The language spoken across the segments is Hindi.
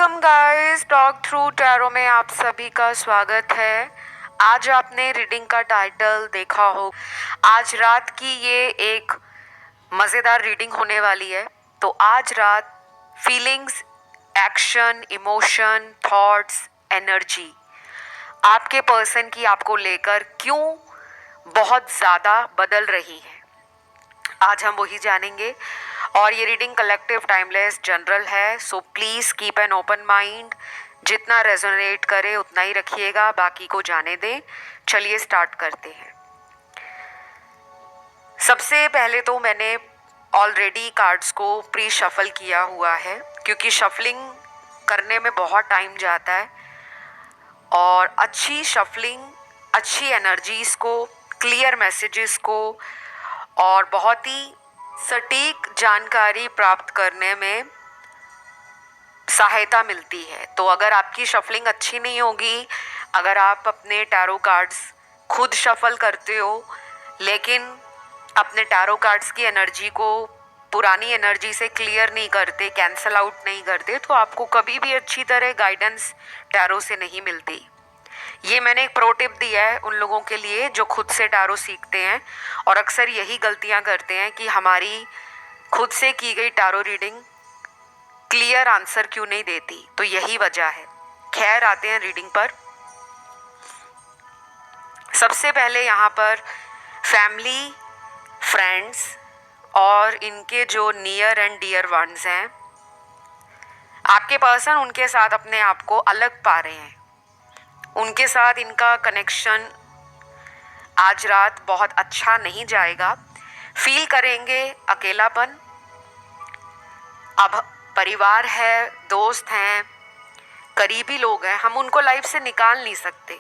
Welcome guys, talk through tarot में आप सभी का स्वागत है। आज आपने रीडिंग का टाइटल देखा हो। आज रात की ये एक मज़ेदार रीडिंग होने वाली है। तो आज रात feelings, action, emotion, thoughts, energy आपके पर्सन की आपको लेकर क्यों बहुत ज़्यादा बदल रही है, आज हम वही जानेंगे। और ये रीडिंग कलेक्टिव, टाइमलेस, जनरल है, so please keep an open mind. जितना रेजोनेट करे उतना ही रखिएगा, बाकी को जाने दें। चलिए स्टार्ट करते हैं। सबसे पहले तो मैंने ऑलरेडी कार्ड्स को प्री शफल किया हुआ है, क्योंकि शफलिंग करने में बहुत टाइम जाता है और अच्छी शफलिंग, अच्छी एनर्जीज़ को, क्लियर मैसेजेस को और बहुत ही सटीक जानकारी प्राप्त करने में सहायता मिलती है। तो अगर आपकी शफलिंग अच्छी नहीं होगी, अगर आप अपने टैरो कार्ड्स खुद शफल करते हो लेकिन अपने टैरो कार्ड्स की एनर्जी को पुरानी एनर्जी से क्लियर नहीं करते, कैंसल आउट नहीं करते, तो आपको कभी भी अच्छी तरह गाइडेंस टैरो से नहीं मिलती। ये मैंने एक प्रो टिप दिया है उन लोगों के लिए जो खुद से टैरो सीखते हैं और अक्सर यही गलतियां करते हैं कि हमारी खुद से की गई टैरो रीडिंग क्लियर आंसर क्यों नहीं देती। तो यही वजह है। खैर, आते हैं रीडिंग पर। सबसे पहले यहाँ पर फैमिली, फ्रेंड्स और इनके जो नियर एंड डियर वंस हैं, आपके पर्सन उनके साथ अपने आप को अलग पा रहे हैं। उनके साथ इनका कनेक्शन आज रात बहुत अच्छा नहीं जाएगा। फील करेंगे अकेलापन। अब परिवार है, दोस्त हैं, करीबी लोग हैं, हम उनको लाइफ से निकाल नहीं सकते,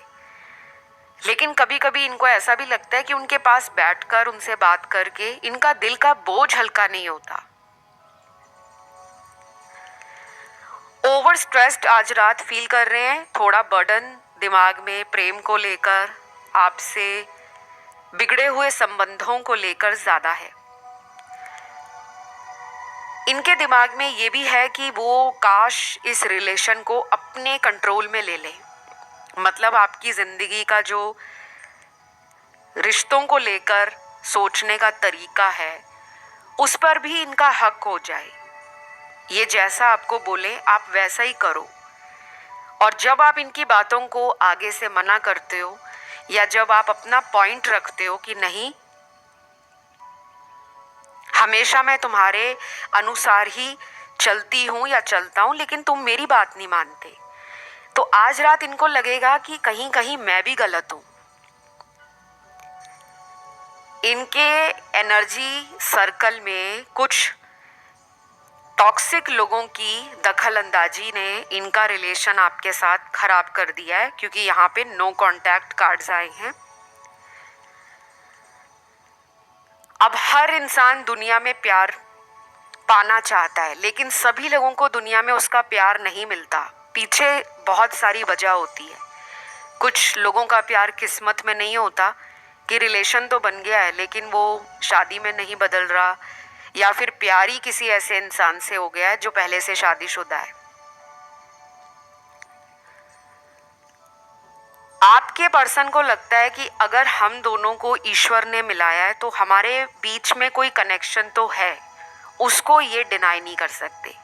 लेकिन कभी कभी इनको ऐसा भी लगता है कि उनके पास बैठकर उनसे बात करके इनका दिल का बोझ हल्का नहीं होता। ओवर स्ट्रेस्ड आज रात फील कर रहे हैं। थोड़ा बर्डन दिमाग में प्रेम को लेकर, आपसे बिगड़े हुए संबंधों को लेकर ज़्यादा है। इनके दिमाग में ये भी है कि वो काश इस रिलेशन को अपने कंट्रोल में ले लें। मतलब आपकी ज़िंदगी का जो रिश्तों को लेकर सोचने का तरीका है, उस पर भी इनका हक हो जाए। ये जैसा आपको बोले आप वैसा ही करो। और जब आप इनकी बातों को आगे से मना करते हो या जब आप अपना पॉइंट रखते हो कि नहीं, हमेशा मैं तुम्हारे अनुसार ही चलती हूँ या चलता हूँ, लेकिन तुम मेरी बात नहीं मानते, तो आज रात इनको लगेगा कि कहीं कहीं मैं भी गलत हूँ। इनके एनर्जी सर्कल में कुछ टॉक्सिक लोगों की दखल अंदाजी ने इनका रिलेशन आपके साथ खराब कर दिया है, क्योंकि यहाँ पे नो कांटेक्ट कार्ड्स आए हैं। अब हर इंसान दुनिया में प्यार पाना चाहता है, लेकिन सभी लोगों को दुनिया में उसका प्यार नहीं मिलता। पीछे बहुत सारी वजह होती है। कुछ लोगों का प्यार किस्मत में नहीं होता कि रिलेशन तो बन गया है लेकिन वो शादी में नहीं बदल रहा, या फिर प्यार ही किसी ऐसे इंसान से हो गया है जो पहले से शादीशुदा है। आपके पर्सन को लगता है कि अगर हम दोनों को ईश्वर ने मिलाया है तो हमारे बीच में कोई कनेक्शन तो है, उसको ये डिनाई नहीं कर सकते।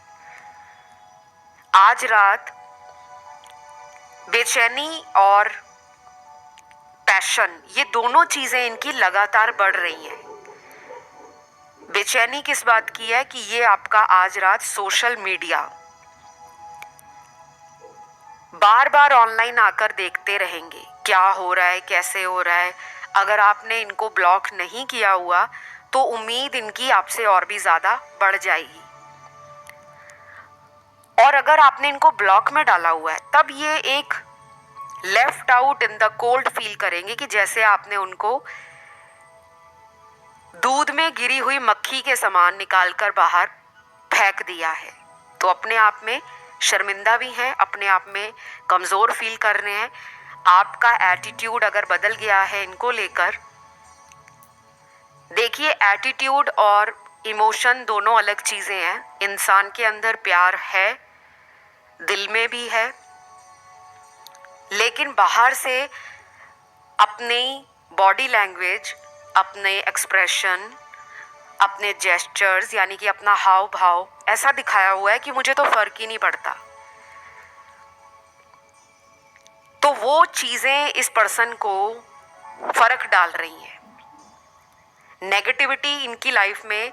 आज रात बेचैनी और पैशन, ये दोनों चीजें इनकी लगातार बढ़ रही हैं। बेचैनी किस बात की है कि ये आपका आज रात सोशल मीडिया बार बार ऑनलाइन आकर देखते रहेंगे, क्या हो रहा है, कैसे हो रहा है। अगर आपने इनको ब्लॉक नहीं किया हुआ तो उम्मीद इनकी आपसे और भी ज़्यादा बढ़ जाएगी, और अगर आपने इनको ब्लॉक में डाला हुआ है तब ये एक left out in the cold feel करेंगे कि जैसे आपने उनको दूध में गिरी हुई मक्खी के समान निकालकर बाहर फेंक दिया है। तो अपने आप में शर्मिंदा भी हैं, अपने आप में कमज़ोर फील कर रहे हैं। आपका एटीट्यूड अगर बदल गया है इनको लेकर, देखिए एटीट्यूड और इमोशन दोनों अलग चीज़ें हैं। इंसान के अंदर प्यार है, दिल में भी है, लेकिन बाहर से अपनी बॉडी लैंग्वेज, अपने एक्सप्रेशन, अपने जेस्चर्स यानी कि अपना हाव भाव ऐसा दिखाया हुआ है कि मुझे तो फर्क ही नहीं पड़ता। तो वो चीज़ें इस पर्सन को फर्क डाल रही हैं। नेगेटिविटी इनकी लाइफ में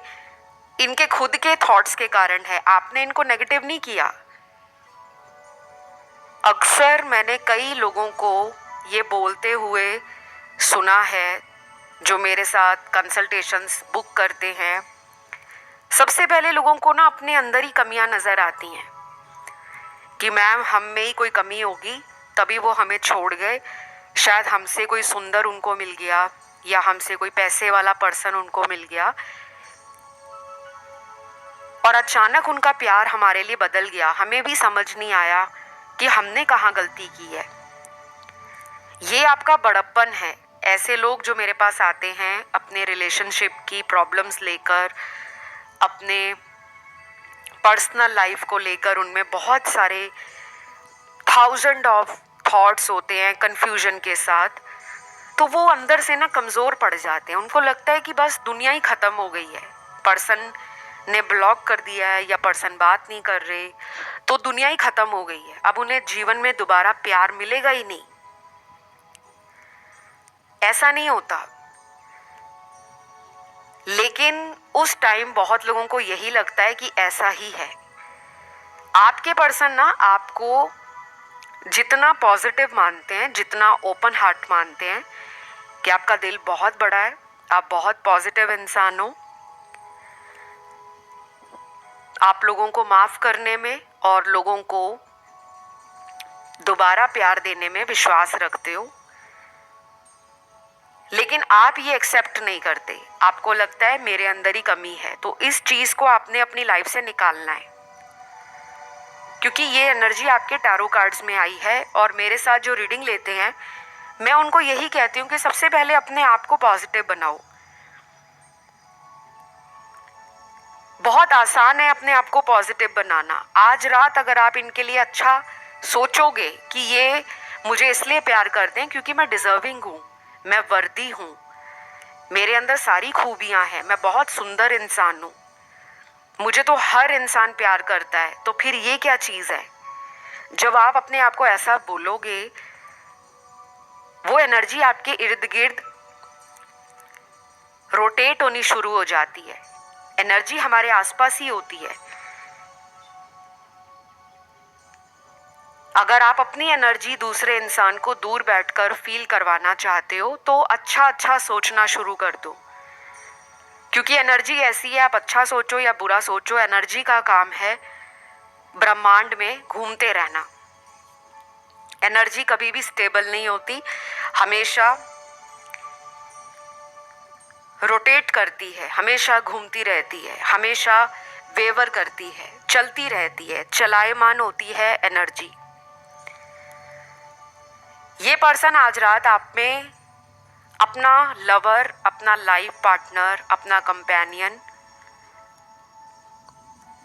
इनके खुद के थॉट्स के कारण है, आपने इनको नेगेटिव नहीं किया। अक्सर मैंने कई लोगों को ये बोलते हुए सुना है जो मेरे साथ कंसल्टेशंस बुक करते हैं। सबसे पहले लोगों को ना अपने अंदर ही कमियां नज़र आती हैं कि मैम हम में ही कोई कमी होगी तभी वो हमें छोड़ गए, शायद हमसे कोई सुंदर उनको मिल गया या हमसे कोई पैसे वाला पर्सन उनको मिल गया और अचानक उनका प्यार हमारे लिए बदल गया। हमें भी समझ नहीं आया कि हमने कहाँ गलती की है। ये आपका बड़प्पन है। ऐसे लोग जो मेरे पास आते हैं अपने रिलेशनशिप की प्रॉब्लम्स लेकर, अपने पर्सनल लाइफ को लेकर, उनमें बहुत सारे 1000 ऑफ थॉट्स होते हैं कन्फ्यूजन के साथ, तो वो अंदर से ना कमज़ोर पड़ जाते हैं। उनको लगता है कि बस दुनिया ही ख़त्म हो गई है, पर्सन ने ब्लॉक कर दिया है या पर्सन बात नहीं कर रहे तो दुनिया ही ख़त्म हो गई है, अब उन्हें जीवन में दोबारा प्यार मिलेगा ही नहीं। ऐसा नहीं होता, लेकिन उस टाइम बहुत लोगों को यही लगता है कि ऐसा ही है। आपके पर्सन ना आपको जितना पॉजिटिव मानते हैं, जितना ओपन हार्ट मानते हैं कि आपका दिल बहुत बड़ा है, आप बहुत पॉजिटिव इंसान हो, आप लोगों को माफ़ करने में और लोगों को दोबारा प्यार देने में विश्वास रखते हो, लेकिन आप ये एक्सेप्ट नहीं करते। आपको लगता है मेरे अंदर ही कमी है, तो इस चीज़ को आपने अपनी लाइफ से निकालना है, क्योंकि ये एनर्जी आपके टैरो कार्ड्स में आई है। और मेरे साथ जो रीडिंग लेते हैं मैं उनको यही कहती हूँ कि सबसे पहले अपने आप को पॉजिटिव बनाओ। बहुत आसान है अपने आप को पॉजिटिव बनाना। आज रात अगर आप इनके लिए अच्छा सोचोगे कि ये मुझे इसलिए प्यार करते हैं क्योंकि मैं डिजर्विंग हूँ, मैं वर्दी हूँ, मेरे अंदर सारी खूबियाँ हैं, मैं बहुत सुंदर इंसान हूँ, मुझे तो हर इंसान प्यार करता है, तो फिर ये क्या चीज़ है। जब आप अपने आप को ऐसा बोलोगे, वो एनर्जी आपके इर्द गिर्द रोटेट होनी शुरू हो जाती है। एनर्जी हमारे आसपास ही होती है। अगर आप अपनी एनर्जी दूसरे इंसान को दूर बैठकर फील करवाना चाहते हो तो अच्छा सोचना शुरू कर दो, क्योंकि एनर्जी ऐसी है, आप अच्छा सोचो या बुरा सोचो, एनर्जी का काम है ब्रह्मांड में घूमते रहना। एनर्जी कभी भी स्टेबल नहीं होती, हमेशा रोटेट करती है, हमेशा घूमती रहती है, हमेशा वेवर करती है, चलती रहती है, चलायमान होती है एनर्जी। ये पर्सन आज रात आप में अपना लवर, अपना लाइफ पार्टनर, अपना कंपेनियन,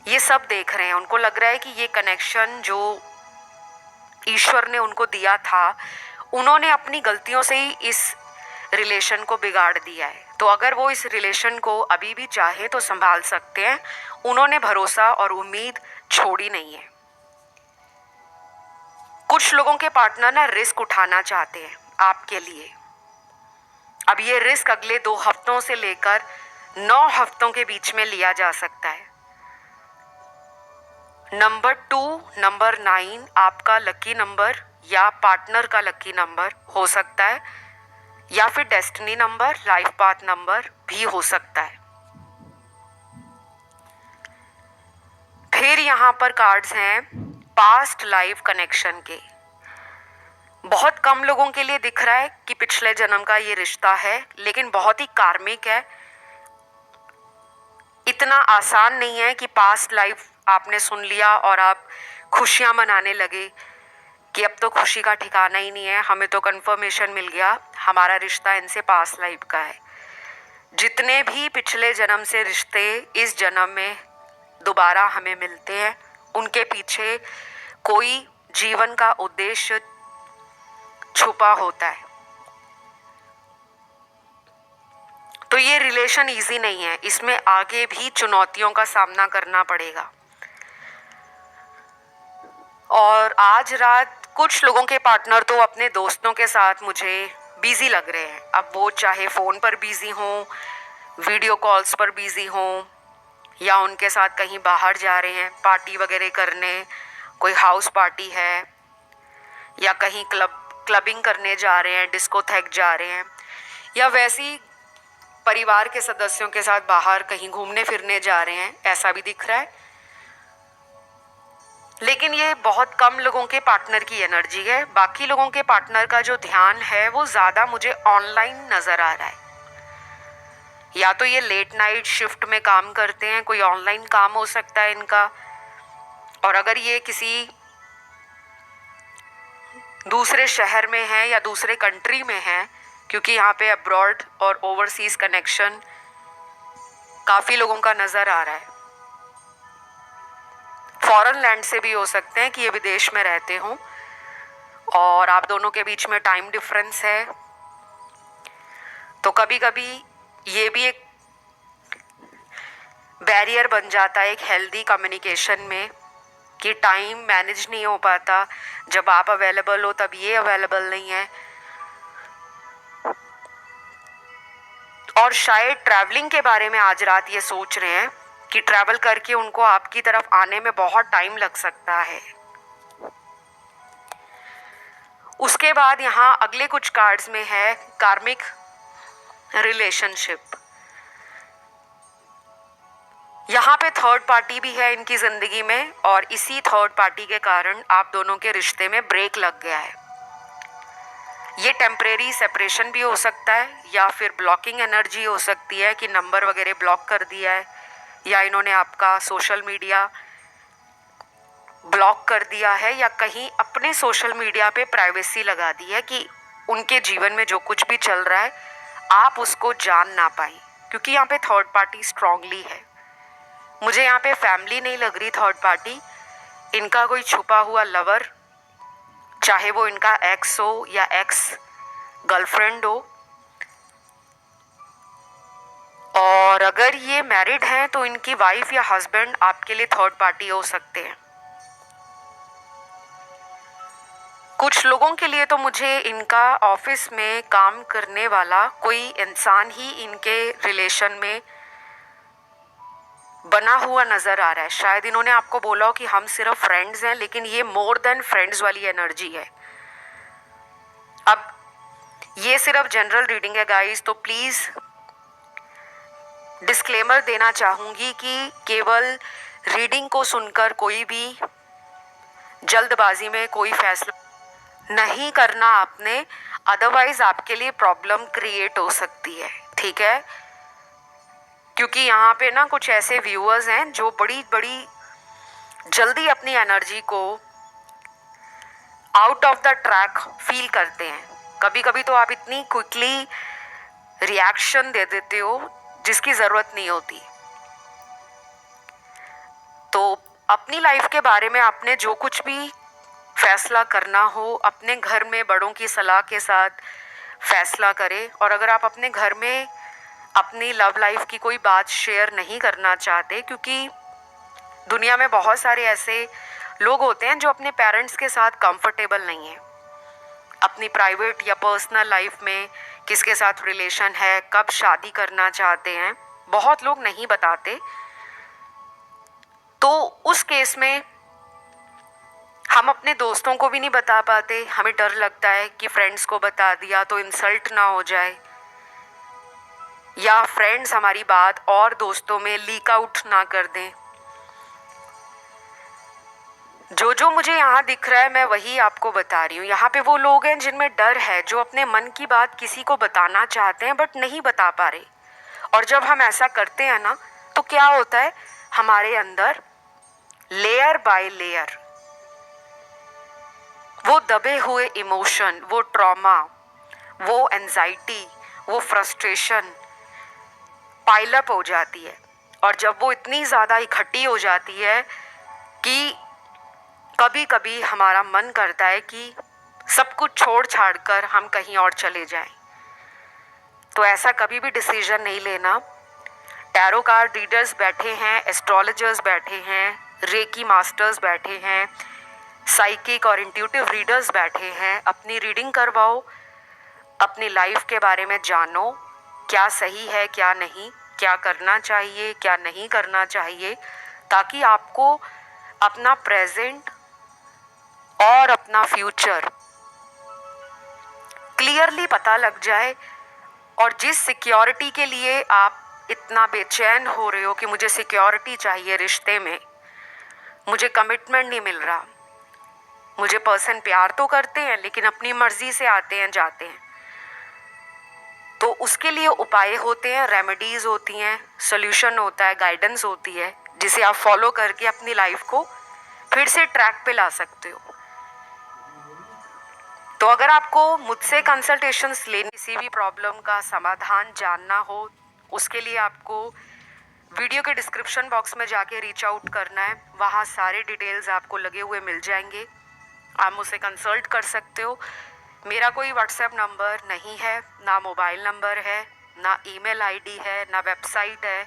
ये सब देख रहे हैं। उनको लग रहा है कि ये कनेक्शन जो ईश्वर ने उनको दिया था, उन्होंने अपनी गलतियों से ही इस रिलेशन को बिगाड़ दिया है। तो अगर वो इस रिलेशन को अभी भी चाहे तो संभाल सकते हैं। उन्होंने भरोसा और उम्मीद छोड़ी नहीं है। कुछ लोगों के पार्टनर ना रिस्क उठाना चाहते हैं आपके लिए। अब ये रिस्क अगले 2 हफ्तों से लेकर 9 हफ्तों के बीच में लिया जा सकता है। नंबर 2, नंबर 9 आपका लकी नंबर या पार्टनर का लकी नंबर हो सकता है, या फिर destiny number, life path number भी हो सकता है। फिर यहाँ पर कार्ड्स हैं पास्ट लाइफ कनेक्शन के। बहुत कम लोगों के लिए दिख रहा है कि पिछले जन्म का ये रिश्ता है, लेकिन बहुत ही कार्मिक है। इतना आसान नहीं है कि पास्ट लाइफ आपने सुन लिया और आप खुशियाँ मनाने लगे कि अब तो खुशी का ठिकाना ही नहीं है, हमें तो कंफर्मेशन मिल गया हमारा रिश्ता इनसे पास्ट लाइफ का है। जितने भी पिछले जन्म से रिश्ते इस जन्म में दोबारा हमें मिलते हैं, उनके पीछे कोई जीवन का उद्देश्य छुपा होता है। तो ये रिलेशन इजी नहीं है, इसमें आगे भी चुनौतियों का सामना करना पड़ेगा। और आज रात कुछ लोगों के पार्टनर तो अपने दोस्तों के साथ मुझे बिजी लग रहे हैं। अब वो चाहे फ़ोन पर बिजी हों, वीडियो कॉल्स पर बिजी हों, या उनके साथ कहीं बाहर जा रहे हैं पार्टी वगैरह करने, कोई हाउस पार्टी है, या कहीं क्लबिंग करने जा रहे हैं, डिस्कोथेक जा रहे हैं, या वैसी परिवार के सदस्यों के साथ बाहर कहीं घूमने फिरने जा रहे हैं, ऐसा भी दिख रहा है। लेकिन ये बहुत कम लोगों के पार्टनर की एनर्जी है। बाकी लोगों के पार्टनर का जो ध्यान है वो ज़्यादा मुझे ऑनलाइन नज़र आ रहा है। या तो ये लेट नाइट शिफ्ट में काम करते हैं, कोई ऑनलाइन काम हो सकता है इनका, और अगर ये किसी दूसरे शहर में है या दूसरे कंट्री में है, क्योंकि यहाँ पे अब्रॉड और ओवरसीज कनेक्शन काफ़ी लोगों का नज़र आ रहा है। फॉरेन लैंड से भी हो सकते हैं कि ये विदेश में रहते हों, और आप दोनों के बीच में टाइम डिफरेंस है। तो कभी कभी ये भी एक बैरियर बन जाता है एक हेल्दी कम्युनिकेशन में, कि टाइम मैनेज नहीं हो पाता। जब आप अवेलेबल हो तब ये अवेलेबल नहीं है। और शायद ट्रैवलिंग के बारे में आज रात ये सोच रहे हैं कि ट्रैवल करके उनको आपकी तरफ आने में बहुत टाइम लग सकता है। उसके बाद यहाँ अगले कुछ कार्ड्स में है कार्मिक रिलेशनशिप। यहाँ पे थर्ड पार्टी भी है इनकी ज़िंदगी में, और इसी थर्ड पार्टी के कारण आप दोनों के रिश्ते में ब्रेक लग गया है। ये टेम्परेरी सेपरेशन भी हो सकता है, या फिर ब्लॉकिंग एनर्जी हो सकती है कि नंबर वगैरह ब्लॉक कर दिया है, या इन्होंने आपका सोशल मीडिया ब्लॉक कर दिया है, या कहीं अपने सोशल मीडिया पे प्राइवेसी लगा दी है कि उनके जीवन में जो कुछ भी चल रहा है आप उसको जान ना पाए, क्योंकि यहाँ पे थर्ड पार्टी स्ट्रांगली है। मुझे यहाँ पे फैमिली नहीं लग रही थर्ड पार्टी, इनका कोई छुपा हुआ लवर, चाहे वो इनका एक्स हो या एक्स गर्लफ्रेंड हो। और अगर ये मैरिड हैं तो इनकी वाइफ या हस्बैंड आपके लिए थर्ड पार्टी हो सकते हैं। कुछ लोगों के लिए तो मुझे इनका ऑफिस में काम करने वाला कोई इंसान ही इनके रिलेशन में बना हुआ नज़र आ रहा है। शायद इन्होंने आपको बोला हो कि हम सिर्फ फ्रेंड्स हैं, लेकिन ये मोर देन फ्रेंड्स वाली एनर्जी है। अब ये सिर्फ जनरल रीडिंग है गाइस, तो प्लीज़ डिस्क्लेमर देना चाहूँगी कि केवल रीडिंग को सुनकर कोई भी जल्दबाजी में कोई फैसला नहीं करना आपने, अदरवाइज आपके लिए प्रॉब्लम क्रिएट हो सकती है, ठीक है। क्योंकि यहाँ पे ना कुछ ऐसे व्यूअर्स हैं जो बड़ी बड़ी जल्दी अपनी एनर्जी को out of the track feel करते हैं। कभी कभी तो आप इतनी क्विकली रिएक्शन दे देते हो जिसकी ज़रूरत नहीं होती। तो अपनी लाइफ के बारे में आपने जो कुछ भी फैसला करना हो अपने घर में बड़ों की सलाह के साथ फैसला करें। और अगर आप अपने घर में अपनी लव लाइफ की कोई बात शेयर नहीं करना चाहते, क्योंकि दुनिया में बहुत सारे ऐसे लोग होते हैं जो अपने पेरेंट्स के साथ कंफर्टेबल नहीं हैं, अपनी प्राइवेट या पर्सनल लाइफ में किसके साथ रिलेशन है, कब शादी करना चाहते हैं, बहुत लोग नहीं बताते। तो उस केस में हम अपने दोस्तों को भी नहीं बता पाते, हमें डर लगता है कि फ्रेंड्स को बता दिया तो इंसल्ट ना हो जाए, या फ्रेंड्स हमारी बात और दोस्तों में लीक आउट ना कर दें। जो जो मुझे यहाँ दिख रहा है मैं वही आपको बता रही हूँ। यहाँ पे वो लोग हैं जिनमें डर है, जो अपने मन की बात किसी को बताना चाहते हैं बट नहीं बता पा रहे। और जब हम ऐसा करते हैं ना तो क्या होता है, हमारे अंदर लेयर बाय लेयर वो दबे हुए इमोशन, वो ट्रॉमा, वो एंजाइटी, वो फ्रस्ट्रेशन पाइलअप हो जाती है। और जब वो इतनी ज़्यादा इकट्ठी हो जाती है कि कभी कभी हमारा मन करता है कि सब कुछ छोड़ छाड़ कर हम कहीं और चले जाएं। तो ऐसा कभी भी डिसीजन नहीं लेना। टैरो कार्ड रीडर्स बैठे हैं, एस्ट्रोलॉजर्स बैठे हैं, रेकी मास्टर्स बैठे हैं, साइकिक और इंट्यूटिव रीडर्स बैठे हैं। अपनी रीडिंग करवाओ, अपनी लाइफ के बारे में जानो, क्या सही है क्या नहीं, क्या करना चाहिए क्या नहीं करना चाहिए, ताकि आपको अपना प्रेजेंट और अपना फ्यूचर क्लियरली पता लग जाए। और जिस सिक्योरिटी के लिए आप इतना बेचैन हो रहे हो कि मुझे सिक्योरिटी चाहिए रिश्ते में, मुझे कमिटमेंट नहीं मिल रहा, मुझे पर्सन प्यार तो करते हैं लेकिन अपनी मर्जी से आते हैं जाते हैं, तो उसके लिए उपाय होते हैं, रेमेडीज होती हैं, सोल्यूशन होता है, गाइडेंस होती है, जिसे आप फॉलो करके अपनी लाइफ को फिर से ट्रैक पे ला सकते हो। तो अगर आपको मुझसे कंसल्टेशंस लेनी, किसी भी प्रॉब्लम का समाधान जानना हो, उसके लिए आपको वीडियो के डिस्क्रिप्शन बॉक्स में जाके रीच आउट करना है। वहाँ सारे डिटेल्स आपको लगे हुए मिल जाएंगे, आप मुझसे कंसल्ट कर सकते हो। मेरा कोई व्हाट्सएप नंबर नहीं है, ना मोबाइल नंबर है, ना ईमेल आईडी है, ना वेबसाइट है,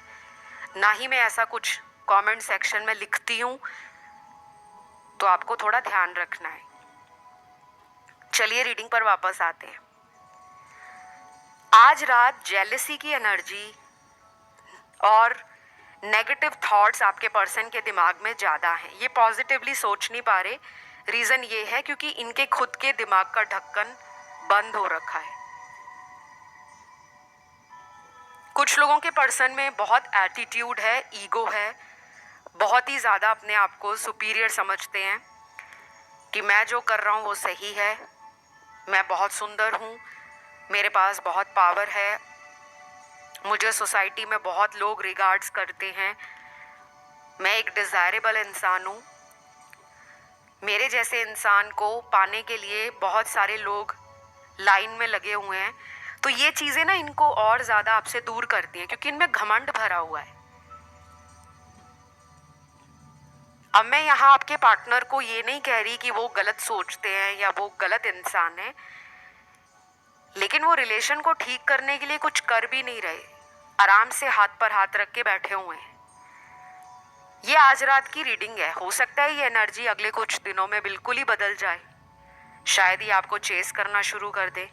ना ही मैं ऐसा कुछ कमेंट सेक्शन में लिखती हूँ, तो आपको थोड़ा ध्यान रखना है। चलिए रीडिंग पर वापस आते हैं। आज रात जेलसी की एनर्जी और नेगेटिव थॉट्स आपके पर्सन के दिमाग में ज़्यादा हैं। ये पॉजिटिवली सोच नहीं पा रहे। रीज़न ये है क्योंकि इनके खुद के दिमाग का ढक्कन बंद हो रखा है। कुछ लोगों के पर्सन में बहुत एटीट्यूड है, ईगो है, बहुत ही ज़्यादा अपने आप को सुपीरियर समझते हैं कि मैं जो कर रहा हूँ वो सही है, मैं बहुत सुंदर हूँ, मेरे पास बहुत पावर है, मुझे सोसाइटी में बहुत लोग रिगार्ड्स करते हैं, मैं एक डिज़ायरेबल इंसान हूँ, मेरे जैसे इंसान को पाने के लिए बहुत सारे लोग लाइन में लगे हुए हैं। तो ये चीज़ें ना इनको और ज़्यादा आपसे दूर करती हैं क्योंकि इनमें घमंड भरा हुआ है। अब मैं यहाँ आपके पार्टनर को ये नहीं कह रही कि वो गलत सोचते हैं या वो गलत इंसान है, लेकिन वो रिलेशन को ठीक करने के लिए कुछ कर भी नहीं रहे, आराम से हाथ पर हाथ रख के बैठे हुए हैं। ये आज रात की रीडिंग है, हो सकता है ये एनर्जी अगले कुछ दिनों में बिल्कुल ही बदल जाए। शायद ये आपको चेस करना शुरू कर दे,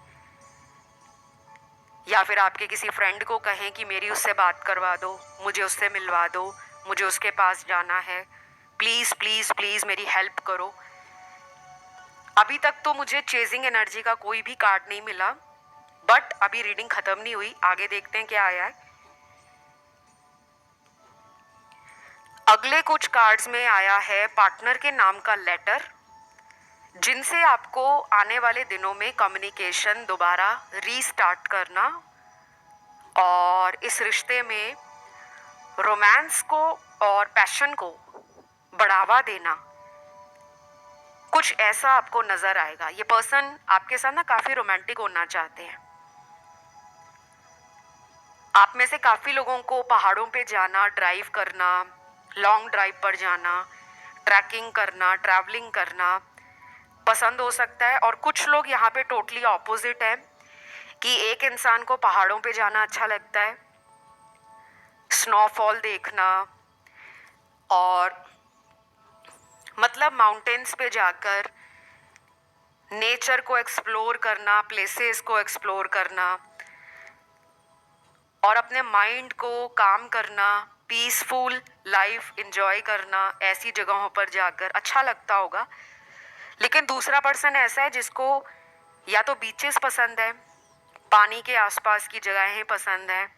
या फिर आपके किसी फ्रेंड को कहें कि मेरी उससे बात करवा दो, मुझे उससे मिलवा दो, मुझे उसके पास जाना है, प्लीज़ प्लीज़ प्लीज़ मेरी हेल्प करो। अभी तक तो मुझे चेजिंग एनर्जी का कोई भी कार्ड नहीं मिला, बट अभी रीडिंग खत्म नहीं हुई, आगे देखते हैं क्या आया है। अगले कुछ कार्ड्स में आया है पार्टनर के नाम का लेटर, जिनसे आपको आने वाले दिनों में कम्युनिकेशन दोबारा रीस्टार्ट करना और इस रिश्ते में रोमांस को और पैशन को बढ़ावा देना, कुछ ऐसा आपको नजर आएगा। ये पर्सन आपके साथ ना काफी रोमांटिक होना चाहते हैं। आप में से काफी लोगों को पहाड़ों पे जाना, ड्राइव करना, लॉन्ग ड्राइव पर जाना, ट्रैकिंग करना, ट्रैवलिंग करना पसंद हो सकता है। और कुछ लोग यहाँ पे टोटली ऑपोजिट है कि एक इंसान को पहाड़ों पे जाना अच्छा लगता है, स्नोफॉल देखना, और मतलब माउंटेन्स पे जाकर नेचर को एक्सप्लोर करना, प्लेसेस को एक्सप्लोर करना और अपने माइंड को काम करना, पीसफुल लाइफ एंजॉय करना, ऐसी जगहों पर जाकर अच्छा लगता होगा। लेकिन दूसरा पर्सन ऐसा है जिसको या तो बीचेस पसंद है, पानी के आसपास की जगहें पसंद है,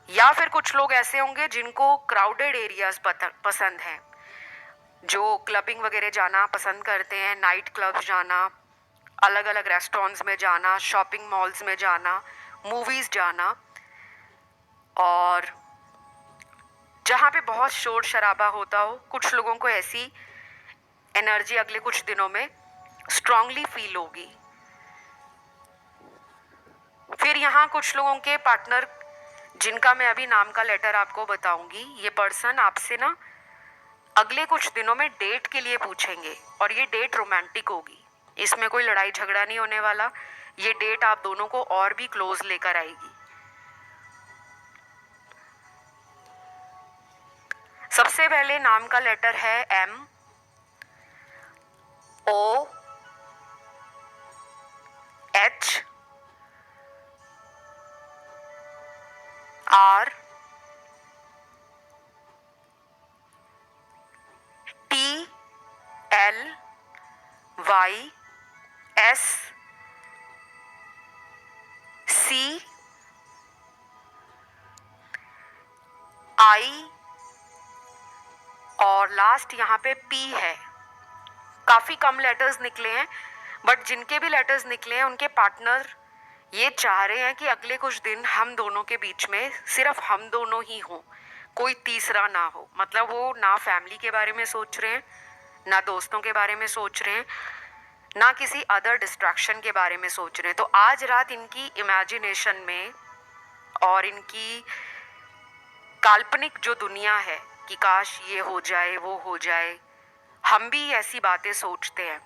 या फिर कुछ लोग ऐसे होंगे जिनको क्राउडेड एरियाज पसंद है, जो क्लबिंग वगैरह जाना पसंद करते हैं, नाइट क्लब्स जाना, अलग अलग रेस्टोरेंट्स में जाना, शॉपिंग मॉल्स में जाना, मूवीज़ जाना, और जहाँ पे बहुत शोर शराबा होता हो। कुछ लोगों को ऐसी एनर्जी अगले कुछ दिनों में स्ट्रांगली फील होगी। फिर यहाँ कुछ लोगों के पार्टनर जिनका मैं अभी नाम का लेटर आपको बताऊंगी, ये पर्सन आपसे ना अगले कुछ दिनों में डेट के लिए पूछेंगे और ये डेट रोमांटिक होगी। इसमें कोई लड़ाई झगड़ा नहीं होने वाला। ये डेट आप दोनों को और भी क्लोज लेकर आएगी। सबसे पहले नाम का लेटर है M, O, H, R, T, L, Y, S, C, I और लास्ट यहाँ पे P है। काफ़ी कम लेटर्स निकले हैं, बट जिनके भी लेटर्स निकले हैं उनके पार्टनर ये चाह रहे हैं कि अगले कुछ दिन हम दोनों के बीच में सिर्फ हम दोनों ही हों, कोई तीसरा ना हो। मतलब वो ना फैमिली के बारे में सोच रहे हैं, ना दोस्तों के बारे में सोच रहे हैं, ना किसी अदर डिस्ट्रैक्शन के बारे में सोच रहे हैं। तो आज रात इनकी इमेजिनेशन में और इनकी काल्पनिक जो दुनिया है कि काश ये हो जाए वो हो जाए, हम भी ऐसी बातें सोचते हैं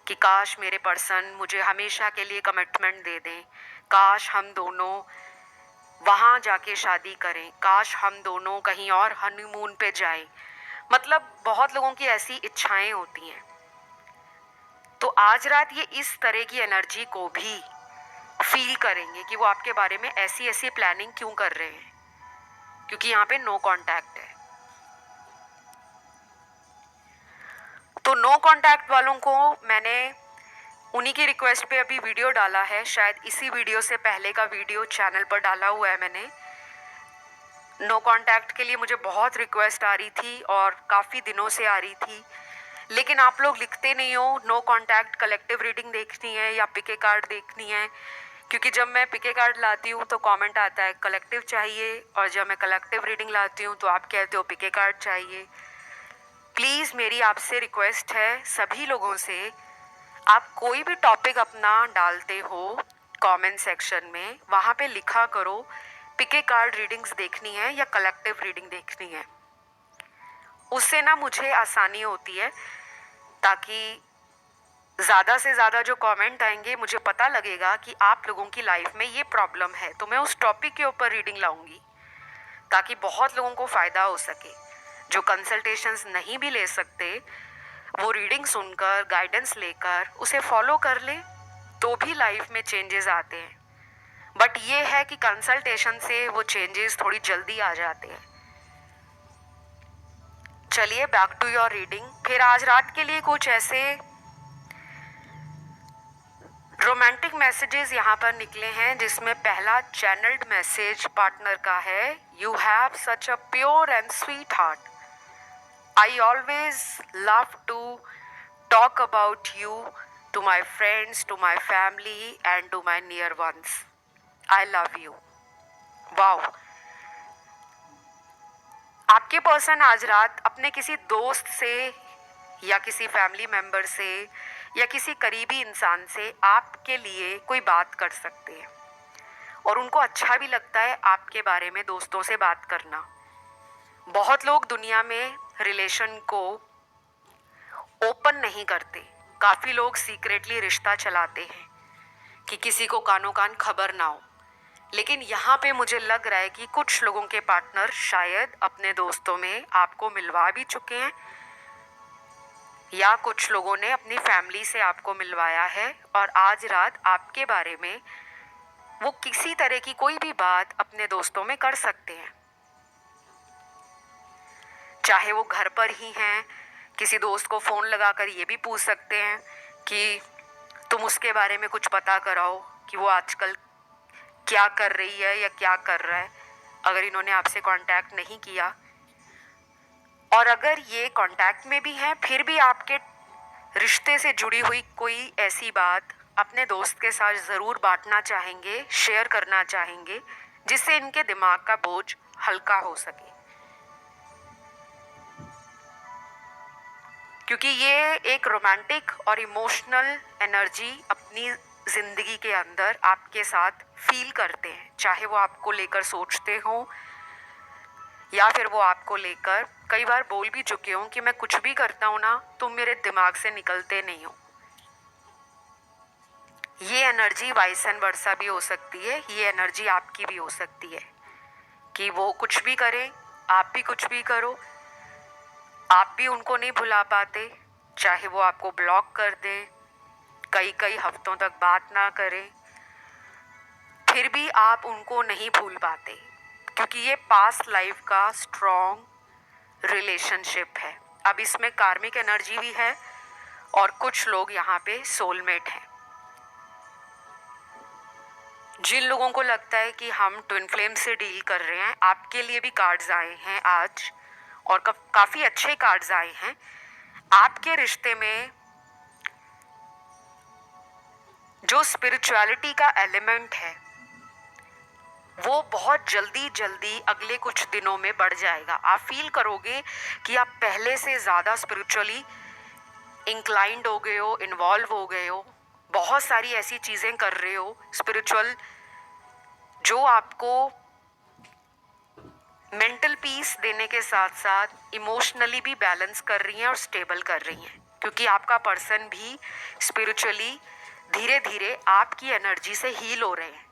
कि काश मेरे पर्सन मुझे हमेशा के लिए कमिटमेंट दे दें, काश हम दोनों वहाँ जाके शादी करें, काश हम दोनों कहीं और हनीमून पे जाएं। मतलब बहुत लोगों की ऐसी इच्छाएं होती हैं। तो आज रात ये इस तरह की एनर्जी को भी फील करेंगे कि वो आपके बारे में ऐसी ऐसी प्लानिंग क्यों कर रहे हैं, क्योंकि यहाँ पे नो कांटेक्ट है। तो नो कांटेक्ट वालों को मैंने उन्हीं की रिक्वेस्ट पे अभी वीडियो डाला है। शायद इसी वीडियो से पहले का वीडियो चैनल पर डाला हुआ है मैंने। नो कांटेक्ट के लिए मुझे बहुत रिक्वेस्ट आ रही थी और काफ़ी दिनों से आ रही थी, लेकिन आप लोग लिखते नहीं हो नो कांटेक्ट कलेक्टिव रीडिंग देखनी है या पिके कार्ड देखनी है। क्योंकि जब मैं पिके कार्ड लाती हूँ तो कमेंट आता है कलेक्टिव चाहिए, और जब मैं कलेक्टिव रीडिंग लाती हूँ तो आप कहते हो पिके कार्ड चाहिए। प्लीज़ मेरी आपसे रिक्वेस्ट है सभी लोगों से, आप कोई भी टॉपिक अपना डालते हो कमेंट सेक्शन में, वहाँ पे लिखा करो पिके कार्ड रीडिंग्स देखनी है या कलेक्टिव रीडिंग देखनी है। उससे ना मुझे आसानी होती है, ताकि ज़्यादा से ज़्यादा जो कमेंट आएंगे मुझे पता लगेगा कि आप लोगों की लाइफ में ये प्रॉब्लम है, तो मैं उस टॉपिक के ऊपर रीडिंग लाऊंगी ताकि बहुत लोगों को फ़ायदा हो सके। जो कंसल्टेशंस नहीं भी ले सकते वो रीडिंग सुनकर गाइडेंस लेकर उसे फॉलो कर ले तो भी लाइफ में चेंजेस आते हैं। बट ये है कि कंसल्टेशन से वो चेंजेस थोड़ी जल्दी आ जाते हैं। चलिए बैक टू योर रीडिंग। फिर आज रात के लिए कुछ ऐसे रोमांटिक मैसेजेस यहाँ पर निकले हैं, जिसमें पहला चैनल्ड मैसेज पार्टनर का है। You have such a pure and sweet heart. I always love to talk about you to my friends, to my family and to my near ones. I love you. Wow. आपके पर्सन आज रात अपने किसी दोस्त से या किसी फैमिली मेम्बर से या किसी करीबी इंसान से आपके लिए कोई बात कर सकते हैं, और उनको अच्छा भी लगता है आपके बारे में दोस्तों से बात करना। बहुत लोग दुनिया में रिलेशन को ओपन नहीं करते, काफ़ी लोग सीक्रेटली रिश्ता चलाते हैं कि किसी को कानों कान खबर ना हो। लेकिन यहाँ पे मुझे लग रहा है कि कुछ लोगों के पार्टनर शायद अपने दोस्तों में आपको मिलवा भी चुके हैं, या कुछ लोगों ने अपनी फैमिली से आपको मिलवाया है, और आज रात आपके बारे में वो किसी तरह की कोई भी बात अपने दोस्तों में कर सकते हैं। चाहे वो घर पर ही हैं, किसी दोस्त को फ़ोन लगाकर ये भी पूछ सकते हैं कि तुम उसके बारे में कुछ पता कराओ कि वो आजकल क्या कर रही है या क्या कर रहा है, अगर इन्होंने आपसे कांटेक्ट नहीं किया। और अगर ये कांटेक्ट में भी हैं फिर भी आपके रिश्ते से जुड़ी हुई कोई ऐसी बात अपने दोस्त के साथ ज़रूर बांटना चाहेंगे, शेयर करना चाहेंगे, जिससे इनके दिमाग का बोझ हल्का हो सके। क्योंकि ये एक रोमांटिक और इमोशनल एनर्जी अपनी ज़िंदगी के अंदर आपके साथ फील करते हैं, चाहे वो आपको लेकर सोचते हो या फिर वो आपको लेकर कई बार बोल भी चुके हो कि मैं कुछ भी करता हूँ ना, तुम मेरे दिमाग से निकलते नहीं हो। ये एनर्जी वाइस एंड वर्सा भी हो सकती है, ये एनर्जी आपकी भी हो सकती है कि वो कुछ भी करें, आप भी कुछ भी करो, आप भी उनको नहीं भुला पाते, चाहे वो आपको ब्लॉक कर दे, कई कई हफ्तों तक बात ना करें, फिर भी आप उनको नहीं भूल पाते, क्योंकि ये पास्ट लाइफ का स्ट्रॉन्ग रिलेशनशिप है। अब इसमें कार्मिक एनर्जी भी है और कुछ लोग यहाँ पे सोलमेट हैं। जिन लोगों को लगता है कि हम ट्विन फ्लेम से डील कर रहे हैं, आपके लिए भी कार्ड्स आए हैं आज और काफ़ी अच्छे कार्ड्स आए हैं। आपके रिश्ते में जो स्पिरिचुअलिटी का एलिमेंट है वो बहुत जल्दी जल्दी अगले कुछ दिनों में बढ़ जाएगा। आप फील करोगे कि आप पहले से ज़्यादा स्पिरिचुअली इंक्लाइंड हो गए हो, इन्वॉल्व हो गए हो, बहुत सारी ऐसी चीज़ें कर रहे हो स्पिरिचुअल जो आपको मेंटल पीस देने के साथ साथ इमोशनली भी बैलेंस कर रही हैं और स्टेबल कर रही हैं, क्योंकि आपका पर्सन भी स्पिरिचुअली धीरे धीरे आपकी एनर्जी से हील हो रहे हैं।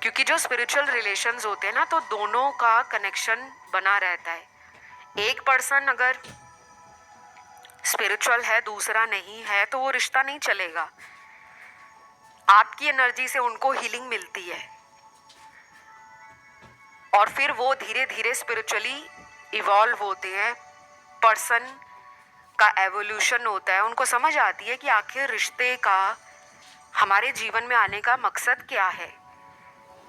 क्योंकि जो स्पिरिचुअल रिलेशंस होते हैं ना, तो दोनों का कनेक्शन बना रहता है। एक पर्सन अगर स्पिरिचुअल है, दूसरा नहीं है, तो वो रिश्ता नहीं चलेगा। आपकी एनर्जी से उनको हीलिंग मिलती है और फिर वो धीरे धीरे स्पिरिचुअली इवॉल्व होते हैं। पर्सन का एवोल्यूशन होता है, उनको समझ आती है कि आखिर रिश्ते का हमारे जीवन में आने का मकसद क्या है।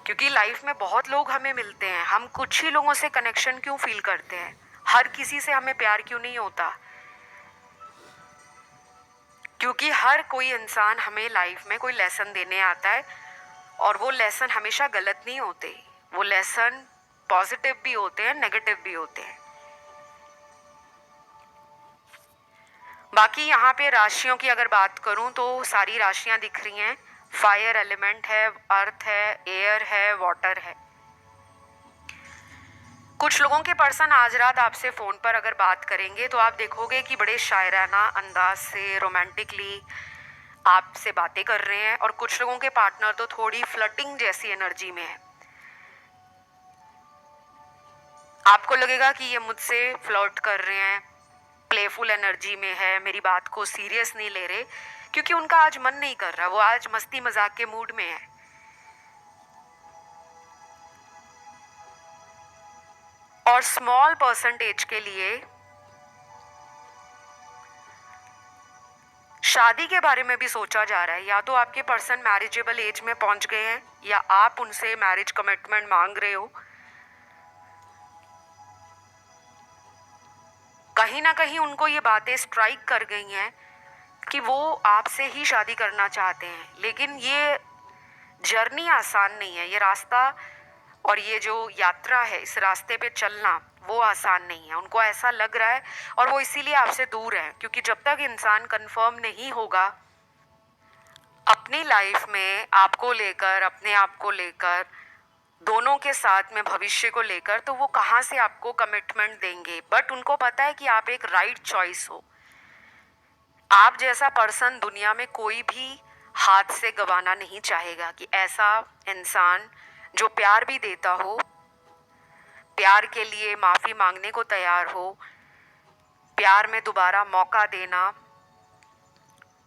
क्योंकि लाइफ में बहुत लोग हमें मिलते हैं, हम कुछ ही लोगों से कनेक्शन क्यों फील करते हैं, हर किसी से हमें प्यार क्यों नहीं होता? क्योंकि हर कोई इंसान हमें लाइफ में कोई लेसन देने आता है और वो लेसन हमेशा गलत नहीं होते, वो लेसन पॉजिटिव भी होते हैं, नेगेटिव भी होते हैं। बाकी यहाँ पे राशियों की अगर बात करूँ तो सारी राशियाँ दिख रही हैं। फायर एलिमेंट है, अर्थ है, एयर है, वाटर है। कुछ लोगों के पर्सन आज रात आपसे फ़ोन पर अगर बात करेंगे तो आप देखोगे कि बड़े शायराना अंदाज से रोमांटिकली आपसे बातें कर रहे हैं, और कुछ लोगों के पार्टनर तो थोड़ी फ्लर्टिंग जैसी एनर्जी में है। आपको लगेगा कि ये मुझसे फ्लर्ट कर रहे हैं, प्लेफुल एनर्जी में है, मेरी बात को सीरियस नहीं ले रहे, क्योंकि उनका आज मन नहीं कर रहा, वो आज मस्ती मजाक के मूड में है। और स्मॉल परसेंटेज के लिए शादी के बारे में भी सोचा जा रहा है। या तो आपके पर्सन मैरिजेबल एज में पहुंच गए हैं या आप उनसे मैरिज कमिटमेंट मांग रहे हो। कहीं ना कहीं उनको ये बातें स्ट्राइक कर गई हैं कि वो आपसे ही शादी करना चाहते हैं, लेकिन ये जर्नी आसान नहीं है, ये रास्ता और ये जो यात्रा है, इस रास्ते पे चलना वो आसान नहीं है। उनको ऐसा लग रहा है और वो इसीलिए आपसे दूर है, क्योंकि जब तक इंसान कंफर्म नहीं होगा अपनी लाइफ में आपको लेकर, अपने आप को लेकर, दोनों के साथ में भविष्य को लेकर, तो वो कहाँ से आपको कमिटमेंट देंगे। बट उनको पता है कि आप एक राइट चॉइस हो। आप जैसा पर्सन दुनिया में कोई भी हाथ से गंवाना नहीं चाहेगा कि ऐसा इंसान जो प्यार भी देता हो, प्यार के लिए माफ़ी मांगने को तैयार हो, प्यार में दोबारा मौका देना,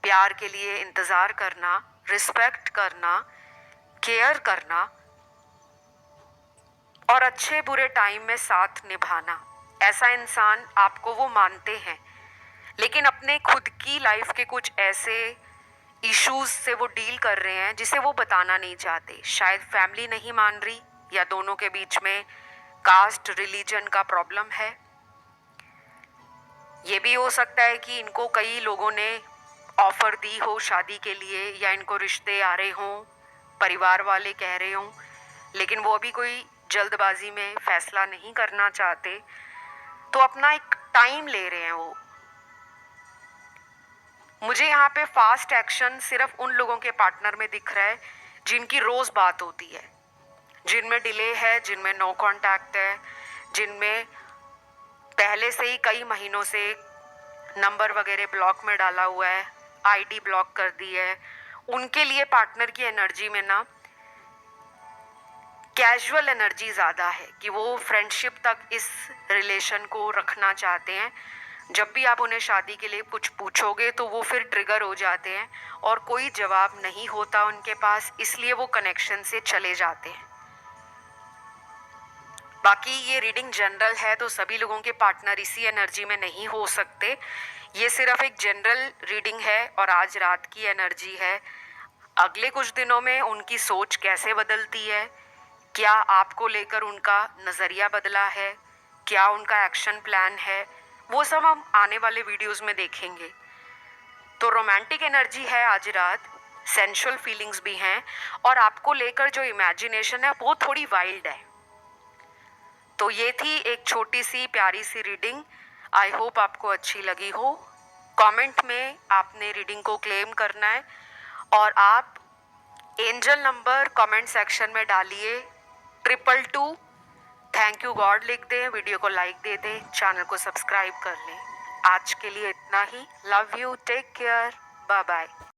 प्यार के लिए इंतज़ार करना, रिस्पेक्ट करना, केयर करना और अच्छे बुरे टाइम में साथ निभाना। ऐसा इंसान आपको वो मानते हैं, लेकिन अपने खुद की लाइफ के कुछ ऐसे इश्यूज से वो डील कर रहे हैं जिसे वो बताना नहीं चाहते। शायद फैमिली नहीं मान रही, या दोनों के बीच में कास्ट रिलीजन का प्रॉब्लम है। ये भी हो सकता है कि इनको कई लोगों ने ऑफर दी हो शादी के लिए, या इनको रिश्ते आ रहे हों, परिवार वाले कह रहे हों, लेकिन वो अभी कोई जल्दबाजी में फैसला नहीं करना चाहते, तो अपना एक टाइम ले रहे हैं वो। मुझे यहाँ पे फास्ट एक्शन सिर्फ उन लोगों के पार्टनर में दिख रहा है जिनकी रोज़ बात होती है, जिनमें डिले है, जिनमें नो कांटेक्ट है, जिनमें पहले से ही कई महीनों से नंबर वगैरह ब्लॉक में डाला हुआ है, आईडी ब्लॉक कर दी है, उनके लिए पार्टनर की एनर्जी में ना कैजुअल एनर्जी ज़्यादा है कि वो फ्रेंडशिप तक इस रिलेशन को रखना चाहते हैं। जब भी आप उन्हें शादी के लिए कुछ पूछोगे तो वो फिर ट्रिगर हो जाते हैं और कोई जवाब नहीं होता उनके पास, इसलिए वो कनेक्शन से चले जाते हैं। बाकी ये रीडिंग जनरल है, तो सभी लोगों के पार्टनर इसी एनर्जी में नहीं हो सकते। ये सिर्फ एक जनरल रीडिंग है और आज रात की एनर्जी है। अगले कुछ दिनों में उनकी सोच कैसे बदलती है, क्या आपको लेकर उनका नज़रिया बदला है, क्या उनका एक्शन प्लान है, वो सब हम आने वाले वीडियोस में देखेंगे। तो रोमांटिक एनर्जी है आज रात, सेंशुअल फीलिंग्स भी हैं और आपको लेकर जो इमेजिनेशन है वो थोड़ी वाइल्ड है। तो ये थी एक छोटी सी प्यारी सी रीडिंग। आई होप आपको अच्छी लगी हो। कमेंट में आपने रीडिंग को क्लेम करना है और आप एंजल नंबर कमेंट सेक्शन में डालिए 222। थैंक यू गॉड लिख दें, वीडियो को लाइक दे दें, चैनल को सब्सक्राइब कर लें। आज के लिए इतना ही। Love you, take care, bye bye.